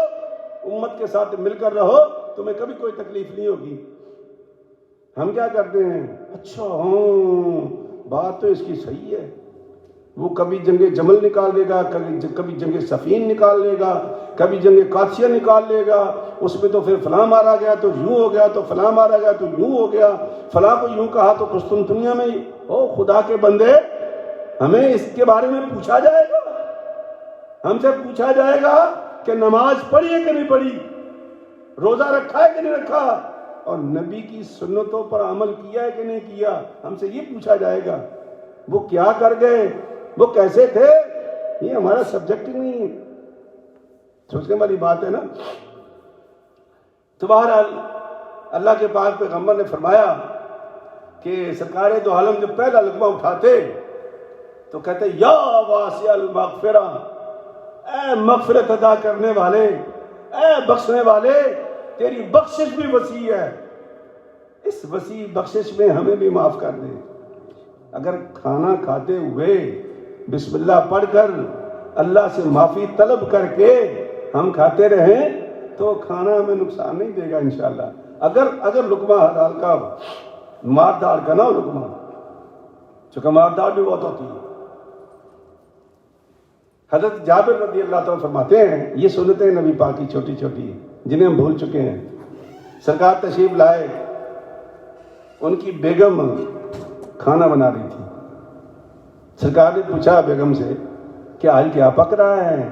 امت کے ساتھ مل کر رہو، تمہیں کبھی کوئی تکلیف نہیں ہوگی۔ ہم کیا کرتے ہیں، اچھا ہاں بات تو اس کی صحیح ہے، وہ کبھی جنگ جمل نکال لے گا، کبھی جنگ صفین نکال لے گا، کبھی جنگ قادسیہ نکال لے گا، اس میں تو پھر فلاں مارا گیا تو یوں ہو گیا، تو فلاں مارا گیا تو یوں ہو گیا، فلاں کو یوں کہا تو قسطنطنیہ میں۔ او خدا کے بندے، ہمیں اس کے بارے میں پوچھا جائے گا، ہم سے پوچھا جائے گا کہ نماز پڑھی ہے کہ نہیں پڑھی، روزہ رکھا ہے کہ نہیں رکھا، اور نبی کی سنتوں پر عمل کیا ہے کہ نہیں کیا، ہم سے یہ پوچھا جائے گا۔ وہ کیا کر گئے، وہ کیسے تھے، یہ ہمارا سبجیکٹ ہی نہیں ہے۔ سوچنے والی بات ہے نا۔ تو بہرحال اللہ کے پاک پیغمبر نے فرمایا کہ سرکار دو عالم جب پہلا لقمہ اٹھاتے تو کہتے یا واسع المغفرہ، اے مغفرت ادا کرنے والے، اے بخشنے والے، تیری بخشش بھی وسیع ہے، اس وسیع بخشش میں ہمیں بھی معاف کر دے۔ اگر کھانا کھاتے ہوئے بسم اللہ پڑھ کر اللہ سے معافی طلب کر کے ہم کھاتے رہیں تو کھانا ہمیں نقصان نہیں دے گا انشاءاللہ۔ اگر لقمہ حلال کا ہو، ماردار کا نہ ہو لقمہ، چونکہ ماردار بھی بہت ہوتی ہے۔ حضرت جابر رضی اللہ تعالیٰ فرماتے ہیں، یہ سنتیں نبی پاک کی چھوٹی چھوٹی جنہیں ہم بھول چکے ہیں۔ سرکار تشریف لائے، ان کی بیگم کھانا بنا رہی تھی۔ سرکار نے پوچھا بیگم سے کہ آج کیا پک رہا ہے؟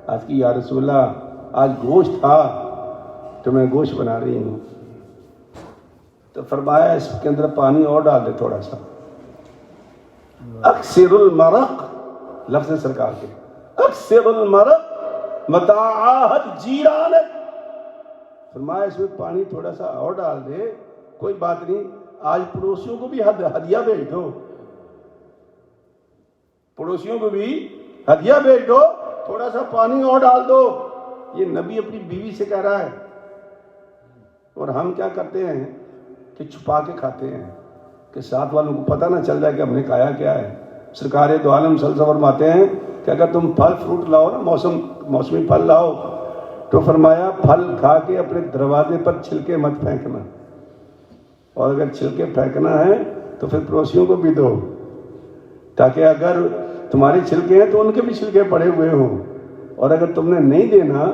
آج کی یا رسول اللہ آج گوشت تھا تو میں گوشت بنا رہی ہوں۔ تو فرمایا اس کے اندر پانی اور ڈال دے تھوڑا سا۔ اکثر المرق، لفظ سرکار کے، اکثر المرق متاعہد جیرانک، فرمایا اس میں پانی تھوڑا سا اور ڈال دے، کوئی بات نہیں، آج پڑوسیوں کو بھی ہدیہ بھیج دو، پڑوسیوں کو بھی ہدیہ بھیج دو، تھوڑا سا پانی اور ڈال دو۔ یہ نبی اپنی بیوی سے کہہ رہا ہے، اور ہم کیا کرتے ہیں کہ چھپا کے کھاتے ہیں کہ ساتھ والوں کو پتہ نہ چل جائے کہ ہم نے کھایا کیا ہے۔ سرکار دو عالم صلی اللہ علیہ وسلم فرماتے ہیں کہ اگر تم پھل فروٹ لاؤ نا، موسمی پھل لاؤ، تو فرمایا پھل کھا کے اپنے دروازے پر چھلکے مت پھینکنا، اور اگر چھلکے پھینکنا ہے تو پھر پڑوسیوں کو بھی دو، تاکہ اگر تمہارے چھلکے ہیں تو ان کے بھی چھلکے پڑے ہوئے ہوں، اور اگر تم نے نہیں دینا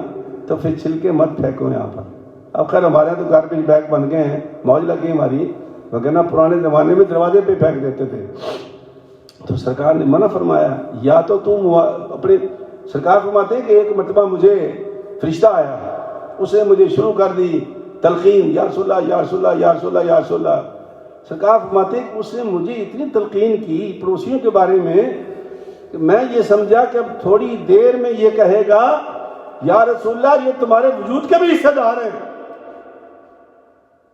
تو پھر چھلکے مت پھینکو یہاں پر۔ اب خیر ہمارے تو گاربیج بیگ بن گئے ہیں، موج لگ گئی ہماری، وگرنہ پرانے زمانے میں دروازے پہ پھینک دیتے تھے۔ تو سرکار نے منع فرمایا، یا تو تم اپنے، سرکار فرماتے ہیں کہ ایک مرتبہ مجھے فرشتہ آیا، اس نے مجھے شروع کر دی تلقین، یا رسول اللہ یا رسول اللہ یا رسول اللہ یا رسول اللہ۔ سرکار فرماتے ہیں کہ اس نے مجھے اتنی تلقین کی پڑوسیوں کے بارے میں کہ میں یہ سمجھا کہ اب تھوڑی دیر میں یہ کہے گا یا رسول اللہ یہ تمہارے وجود کے بھی حصہ دار ہیں۔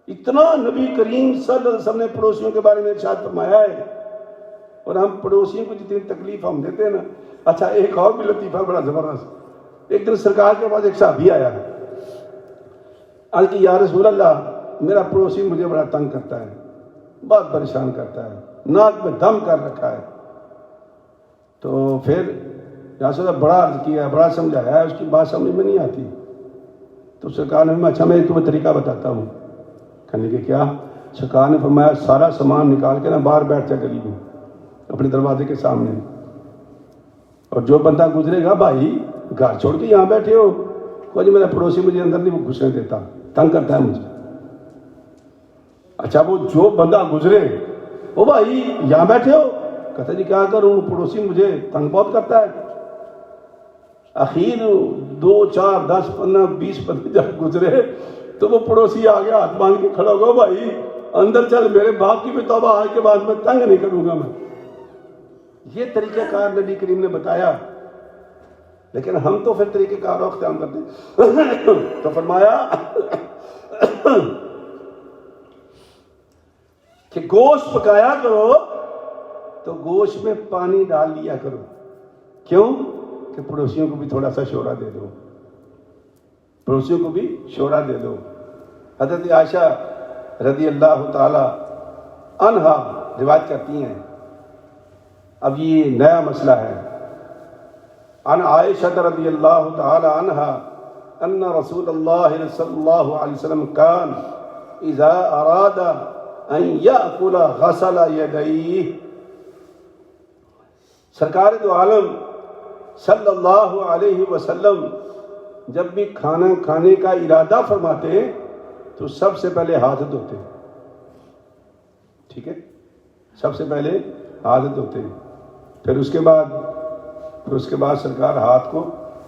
اتنا نبی کریم صلی اللہ علیہ وسلم نے پڑوسیوں کے بارے میں ارشاد فرمایا ہے، اور ہم پڑوسیوں کو جتنی تکلیف ہم دیتے ہیں نا۔ اچھا ایک اور بھی لطیفہ بڑا زبردست، ایک دن سرکار کے پاس ایک صحابی آیا، آج کہ یا رسول اللہ میرا پڑوسی مجھے بڑا تنگ کرتا ہے، بہت پریشان کرتا ہے، ناک میں دم کر رکھا ہے۔ تو پھر یا رسول اللہ بڑا عرض کیا، بڑا سمجھایا ہے، اس کی بات سمجھ میں نہیں آتی۔ تو سرکار نے فرمایا اچھا میں تمہیں طریقہ بتاتا ہوں۔ کہنے کہ کیا؟ سرکار نے فرمایا سارا سامان نکال کے نا باہر بیٹھ جا گلی میں اپنے دروازے کے سامنے، اور جو بندہ گزرے گا بھائی گھر چھوڑ کے یہاں بیٹھے ہو، کوئی میرا پڑوسی مجھے اندر نہیں گھسنے دیتا، تنگ کرتا ہے مجھے۔ اچھا وہ جو بندہ گزرے، او بھائی یہاں بیٹھے ہو، کہتا جی کیا کروں، پڑوسی مجھے تنگ بہت کرتا ہے۔ اخیر 2 4 10 15 20 بندے جب گزرے تو وہ پڑوسی آ گیا، ہاتھ باندھ کے کھڑا ہوگا، بھائی اندر چل، میرے باپ کی بھی توبہ، آج کے بعد میں تنگ نہیں کروں گا میں۔ یہ طریقہ کار نبی کریم نے بتایا، لیکن ہم تو پھر طریقہ کار اختیار کرتے ہیں۔ تو فرمایا کہ گوشت پکایا کرو تو گوشت میں پانی ڈال لیا کرو، کیوں کہ پڑوسیوں کو بھی تھوڑا سا شورا دے دو، پڑوسیوں کو بھی شورا دے دو۔ حضرت عائشہ رضی اللہ تعالی عنہا روایت کرتی ہیں، اب یہ نیا مسئلہ ہے عن عائشة رضی اللہ تعالی عنہا ان رسول اللہ صلی اللہ علیہ وسلم کان اذا اراد ان یأکل غسل یدیہ. سرکار دو عالم صلی اللہ علیہ وسلم جب بھی کھانا کھانے کا ارادہ فرماتے تو سب سے پہلے ہاتھ دھوتے. ٹھیک ہے، سب سے پہلے ہاتھ دھوتے، پھر اس کے بعد سرکار ہاتھ کو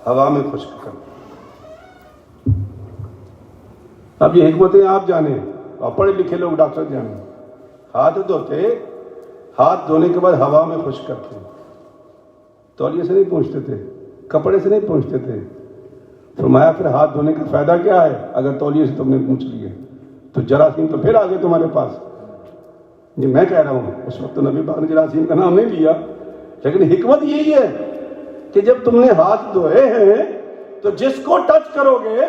ہوا میں خشک کرتے. اب یہ حکمتیں آپ جانیں اور پڑھے لکھے لوگ ڈاکٹر جانیں. ہاتھ دھوتے، ہاتھ دھونے کے بعد ہوا میں خشک کرتے. تولیے سے نہیں پوچھتے تھے، کپڑے سے نہیں پوچھتے تھے. فرمایا پھر ہاتھ دھونے کا فائدہ کیا ہے؟ اگر تولیے سے تم نے پوچھ لیے تو جراثیم تو پھر آگے تمہارے پاس. جی میں کہہ رہا ہوں اس وقت تو نبی پاک نے جراثیم کا نام نہیں لیا، لیکن حکمت یہی ہے کہ جب تم نے ہاتھ دھوئے ہیں تو جس کو ٹچ کرو گے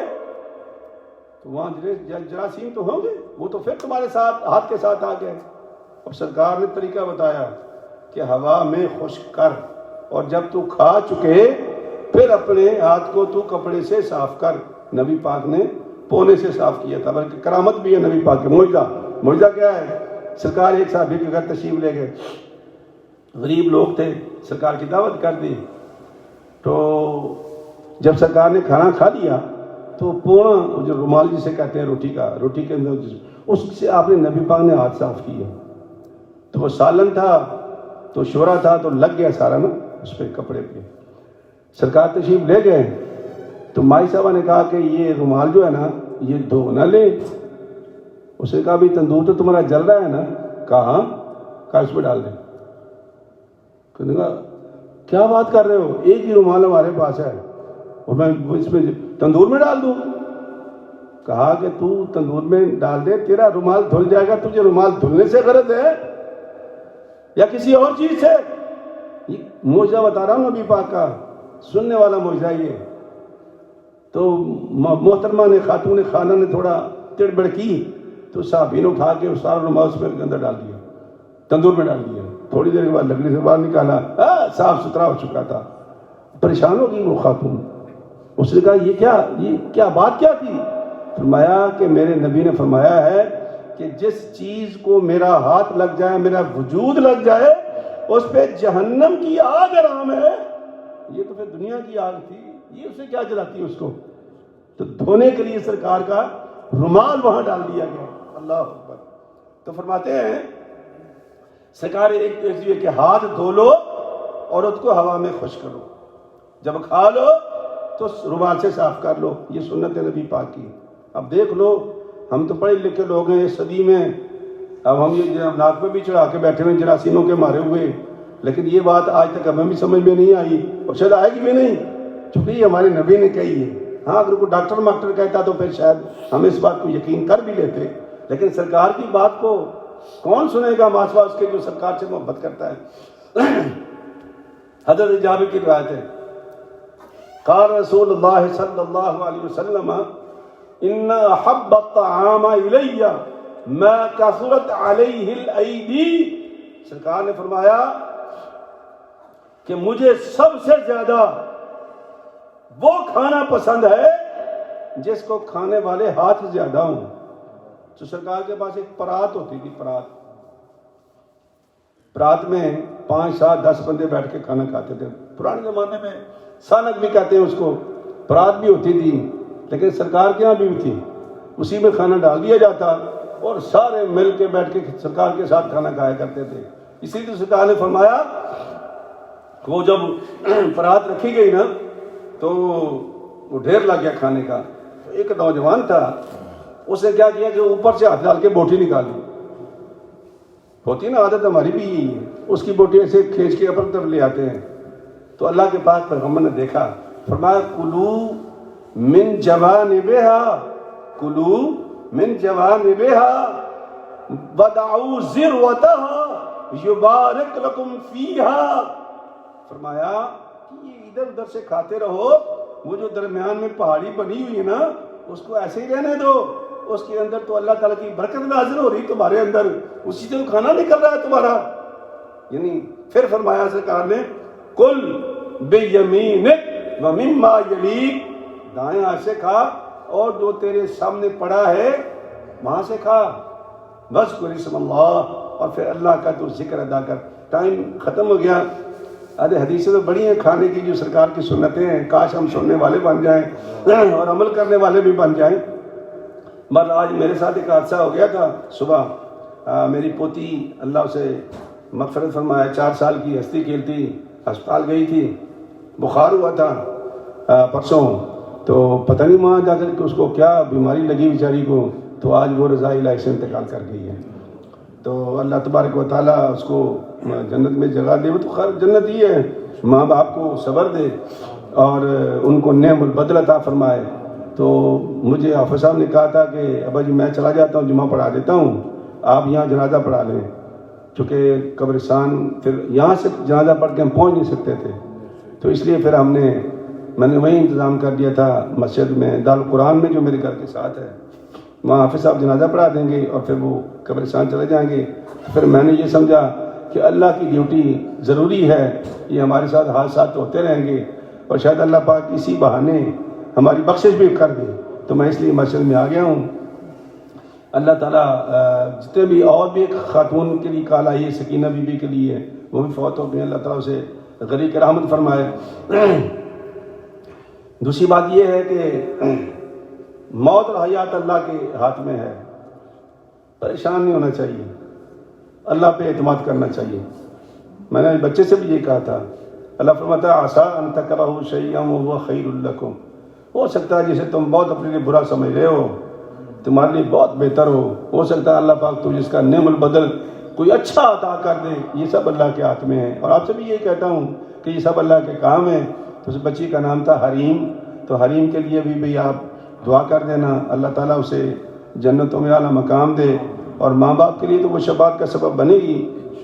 تو وہاں جراثیم تو ہوں گے، وہ تو پھر تمہارے ساتھ ہاتھ کے ساتھ آ گئے. اب سرکار نے طریقہ بتایا کہ ہوا میں خشک کر، اور جب تو کھا چکے پھر اپنے ہاتھ کو تو کپڑے سے صاف کر. نبی پاک نے پونے سے صاف کیا تھا، بلکہ کرامت بھی ہے نبی پاک کے. معجزہ کیا ہے؟ سرکار ایک صحابی کے گھر تشریف لے گئے، غریب لوگ تھے، سرکار کی دعوت کر دی. تو جب سرکار نے کھانا کھا لیا تو پونا جو رومال جسے کہتے ہیں روٹی کے اندر اس سے آپ نے نبی پاک نے ہاتھ صاف کیا. تو وہ سالن تھا تو شورا تھا تو لگ گیا سارا نا اس پہ کپڑے پہ. سرکار تشریف لے گئے تو مائی صاحبہ نے کہا کہ یہ رومال جو ہے نا یہ دھو نہ لے. اس نے کہا بھی تندور تو تمہارا جل رہا ہے نا. کہا اس پہ ڈال دیں. کہا کیا بات کر رہے ہو، ایک ہی رومال ہمارے پاس ہے اور میں اس میں تندور میں ڈال دوں؟ کہا کہ تو تندور میں ڈال دے، تیرا رومال دھل جائے گا. تجھے رومال دھلنے سے غرض ہے یا کسی اور چیز سے؟ معجزہ بتا رہا ہوں نبی پاک کا، سننے والا معجزہ یہ. تو محترمہ نے خاتون خانہ نے تھوڑا تڑبڑ کی تو صحابی نے اٹھا کے سارا رومال اس میں اندر ڈال دیا، تندور میں ڈال دیا. تھوڑی دیر کے بعد لکڑی سے باہر نکالا، صاف ستھرا ہو چکا تھا. پریشان ہو گئی وہ خاتون. اس نے کہا یہ کیا بات کیا تھی؟ فرمایا کہ میرے نبی نے فرمایا ہے کہ جس چیز کو میرا ہاتھ لگ جائے، میرا وجود لگ جائے، اس پہ جہنم کی آگ حرام ہے. یہ تو پھر دنیا کی آگ تھی، یہ اسے کیا جلاتی ہے اس کو؟ تو دھونے کے لیے سرکار کا رومال وہاں ڈال دیا گیا. اللہ اکبر. تو فرماتے ہیں سرکار ایک کہ ہاتھ دھو لو اور اس کو ہوا میں خشک کرو، جب کھا لو تو رومال سے صاف کر لو. یہ سنت ہے نبی پاک کی. اب دیکھ لو ہم تو پڑھے لکھے لوگ ہیں اس صدی میں، اب ہم یہ ناک پہ بھی چڑھا کے بیٹھے ہوئے جراثیموں کے مارے ہوئے، لیکن یہ بات آج تک ہمیں بھی سمجھ میں نہیں آئی اور شاید آئے گی بھی نہیں، چونکہ یہ ہمارے نبی نے کہی ہے. ہاں اگر کوئی ڈاکٹر کہتا تو پھر شاید ہم اس بات کو یقین کر بھی لیتے، لیکن سرکار کی بات کو کون سنے گا ماسوا اس کے جو سرکار سے محبت کرتا ہے. حضرت جابر کی روایت ہے، قال رسول اللہ صلی اللہ علیہ وسلم ان احب الطعام الی ما کثرت علیہ الایدی. سرکار نے فرمایا کہ مجھے سب سے زیادہ وہ کھانا پسند ہے جس کو کھانے والے ہاتھ زیادہ ہوں. تو سرکار کے پاس ایک پرات ہوتی تھی، پرات میں 5 7 10 بندے بیٹھ کے کھانا کھاتے تھے. پرانے زمانے میں سانک بھی کہتے ہیں اس کو، پرات بھی ہوتی تھی، لیکن سرکار کے یہاں بھی تھی. اسی میں کھانا ڈال دیا جاتا اور سارے مل کے بیٹھ کے سرکار کے ساتھ کھانا کھایا کرتے تھے. اسی لیے سرکار نے فرمایا وہ جب پرات رکھی گئی نا تو وہ ڈھیر لگ گیا کھانے کا. ایک نوجوان تھا، اس نے کیا کیا کہ اوپر سے ہاتھ ڈال کے بوٹی نکالی. ہوتی نا عادت ہماری بھی یہی ہے، اس کی بوٹی ایسے کھینچ کے اپنی طرف لے آتے ہیں. تو اللہ کے پاک پیغمبر نے دیکھا، فرمایا کلو من جوانبہا، کلو من جوانبہا ودعوا ذروتہا یبارک لکم فیہا. فرمایا کہ یہ ادھر ادھر سے کھاتے رہو، وہ جو درمیان میں پہاڑی بنی ہوئی ہے نا اس کو ایسے ہی رہنے دو، اس کے اندر تو اللہ تعالیٰ کی برکت نازل ہو رہی تمہارے اندر، اسی سے کھانا نکل رہا ہے تمہارا. یعنی پھر فرمایا سرکار نے کل بیمینک ومما یلیک، دائیں ہاتھ سے کھا اور جو تیرے سامنے پڑا ہے وہاں سے کھا، وذکر اسم اللہ، اور پھر اللہ کا تو ذکر ادا کر۔ ٹائم ختم ہو گیا۔ ارے حدیثیں تو بڑی ہیں کھانے کی، جو سرکار کی سنتیں ہیں، کاش ہم سننے والے بن جائیں اور عمل کرنے والے بھی بن جائیں۔ مگر آج میرے ساتھ ایک حادثہ ہو گیا تھا صبح۔ میری پوتی اللہ اسے مغفرت فرمائے، 4 سال کی ہستی کھیلتی، ہسپتال گئی تھی، بخار ہوا تھا پرسوں، تو پتہ نہیں وہاں جا کر کہ اس کو کیا بیماری لگی بیچاری کو، تو آج وہ رضائی الہی سے انتقال کر گئی ہے۔ تو اللہ تبارک و تعالیٰ اس کو جنت میں جگہ دے، وہ تو خیر جنت ہی ہے، ماں باپ کو صبر دے اور ان کو نعم البدل عطا فرمائے۔ تو مجھے حافظ صاحب نے کہا تھا کہ ابا جی میں چلا جاتا ہوں، جمعہ پڑھا دیتا ہوں، آپ یہاں جنازہ پڑھا لیں، چونکہ قبرستان پھر یہاں سے جنازہ پڑھ کے ہم پہنچ نہیں سکتے تھے، تو اس لیے پھر میں نے وہیں انتظام کر دیا تھا مسجد میں، دارالقرآن میں جو میرے گھر کے ساتھ ہے، وہاں حافظ صاحب جنازہ پڑھا دیں گے اور پھر وہ قبرستان چلے جائیں گے۔ پھر میں نے یہ سمجھا کہ اللہ کی ڈیوٹی ضروری ہے، یہ ہمارے ساتھ حادثات ہوتے رہیں گے اور شاید اللہ پاک اسی بہانے ہماری بخشش بھی کر دے، تو میں اس لیے مسجد میں آ گیا ہوں۔ اللہ تعالیٰ جتنے بھی اور بھی ایک خاتون کے لیے کال آئی ہے، سکینہ بی بی کے لیے، وہ بھی فوت ہو گئے، اللہ تعالیٰ اسے غریق رحمت فرمائے۔ دوسری بات یہ ہے کہ موت اور حیات اللہ کے ہاتھ میں ہے، پریشان نہیں ہونا چاہیے، اللہ پہ اعتماد کرنا چاہیے۔ میں نے بچے سے بھی یہ کہا تھا، اللہ فرماتا ہے عسیٰ ان تکرہوا شیئا وہو خیر لکم، ہو سکتا ہے جسے تم بہت اپنے لیے برا سمجھ رہے ہو تمہارے لیے بہت بہتر ہو سکتا ہے اللہ پاک تو جس کا نعم البدل کوئی اچھا عطا کر دے، یہ سب اللہ کے ہاتھ میں ہے۔ اور آپ سے بھی یہی کہتا ہوں کہ یہ سب اللہ کے کام ہیں۔ تو اس بچی کا نام تھا حریم، تو حریم کے لیے بھی آپ دعا کر دینا، اللہ تعالیٰ اسے جنتوں میں اعلیٰ مقام دے، اور ماں باپ کے لیے تو وہ شفاعت کا سبب بنے گی۔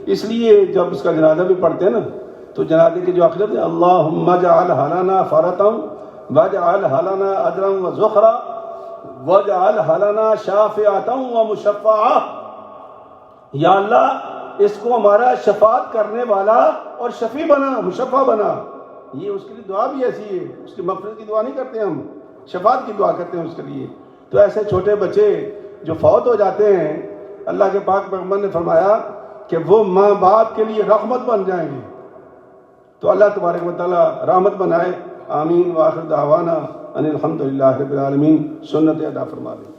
اس لیے جب اس کا جنازہ بھی پڑھتے ہیں نا، تو جنازے کی جو آخرت ہے، اللہم اجعل لنا فرطا واجعل لنا اجرا وذخرا واجعل لنا شافعتا ومشفعا، یا اللہ اس کو ہمارا شفاعت کرنے والا اور شفیع بنا، مشفع بنا۔ یہ اس کے لیے دعا بھی ایسی ہے، اس کی مغفرت کی دعا نہیں کرتے ہم، شفاعت کی دعا کرتے ہیں اس کے لیے۔ تو ایسے چھوٹے بچے جو فوت ہو جاتے ہیں، اللہ کے پاک پیغمبر نے فرمایا کہ وہ ماں باپ کے لیے رحمت بن جائیں گے، تو اللہ تبارک و تعالیٰ رحمت بنائے۔ آمین۔ وآخر دعوانا ان الحمد للہ رب العالمین۔ سنت ادا فرما دیں۔